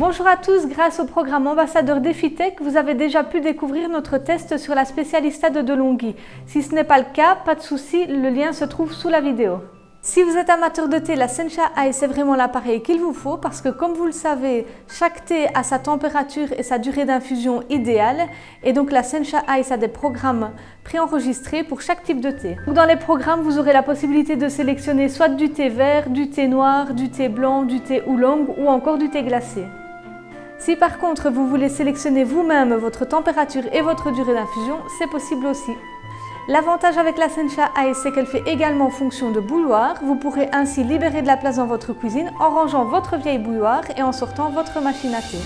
Bonjour à tous, grâce au programme Ambassadeur DefiTech, vous avez déjà pu découvrir notre test sur la Specialista de DeLonghi. Si ce n'est pas le cas, pas de souci, le lien se trouve sous la vidéo. Si vous êtes amateur de thé, la Sencha Ice est vraiment l'appareil qu'il vous faut parce que comme vous le savez, chaque thé a sa température et sa durée d'infusion idéale et donc la Sencha Ice a des programmes préenregistrés pour chaque type de thé. Dans les programmes, vous aurez la possibilité de sélectionner soit du thé vert, du thé noir, du thé blanc, du thé oolong ou encore du thé glacé. Si par contre vous voulez sélectionner vous-même votre température et votre durée d'infusion, c'est possible aussi. L'avantage avec la Sencha Ice, c'est qu'elle fait également fonction de bouilloire. Vous pourrez ainsi libérer de la place dans votre cuisine en rangeant votre vieille bouilloire et en sortant votre machine à thé.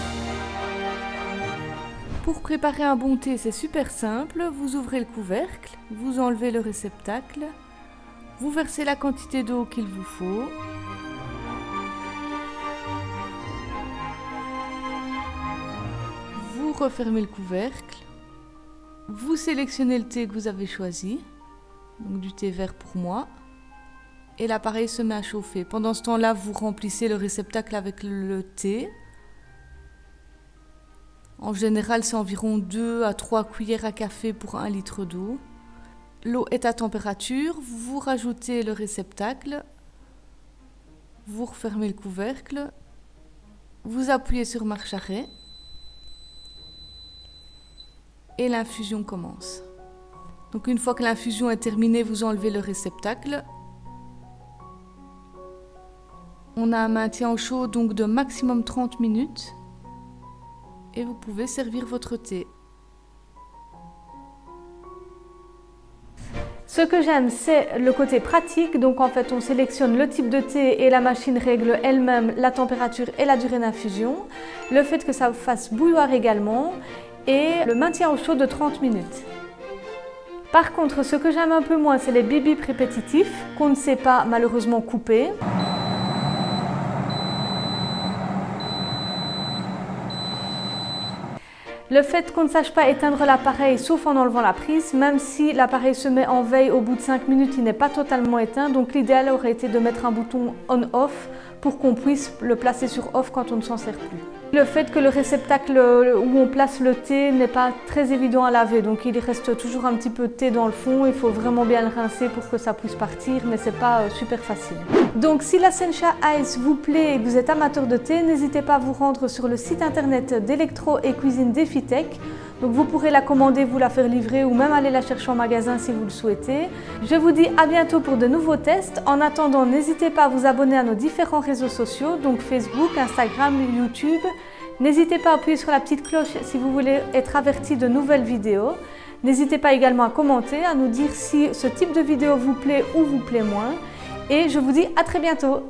Pour préparer un bon thé, c'est super simple. Vous ouvrez le couvercle, vous enlevez le réceptacle, vous versez la quantité d'eau qu'il vous faut. Vous refermez le couvercle. Vous sélectionnez le thé que vous avez choisi, donc du thé vert pour moi, et l'appareil se met à chauffer. Pendant ce temps-là, vous remplissez le réceptacle avec le thé. En général, c'est environ 2 à 3 cuillères à café pour 1 litre d'eau. L'eau est à température, vous rajoutez le réceptacle, vous refermez le couvercle, vous appuyez sur marche arrêt. Et l'infusion commence. Donc une fois que l'infusion est terminée, vous enlevez le réceptacle. On a un maintien au chaud donc de maximum 30 minutes. Et vous pouvez servir votre thé. Ce que j'aime, c'est le côté pratique. Donc en fait, on sélectionne le type de thé et la machine règle elle-même la température et la durée d'infusion. Le fait que ça vous fasse bouilloire également. Et le maintien au chaud de 30 minutes. Par contre, ce que j'aime un peu moins, c'est les bip bip répétitifs qu'on ne sait pas malheureusement couper. Le fait qu'on ne sache pas éteindre l'appareil sauf en enlevant la prise, même si l'appareil se met en veille au bout de 5 minutes, il n'est pas totalement éteint. Donc l'idéal aurait été de mettre un bouton on-off pour qu'on puisse le placer sur off quand on ne s'en sert plus. Le fait que le réceptacle où on place le thé n'est pas très évident à laver, donc il reste toujours un petit peu de thé dans le fond. Il faut vraiment bien le rincer pour que ça puisse partir, mais c'est pas super facile. Donc si la Sencha Ice vous plaît et que vous êtes amateur de thé, n'hésitez pas à vous rendre sur le site internet d'électro et cuisine DefiTech. Donc vous pourrez la commander, vous la faire livrer ou même aller la chercher en magasin si vous le souhaitez. Je vous dis à bientôt pour de nouveaux tests. En attendant, n'hésitez pas à vous abonner à nos différents réseaux sociaux, donc Facebook, Instagram, YouTube. N'hésitez pas à appuyer sur la petite cloche si vous voulez être averti de nouvelles vidéos. N'hésitez pas également à commenter, à nous dire si ce type de vidéo vous plaît ou vous plaît moins. Et je vous dis à très bientôt.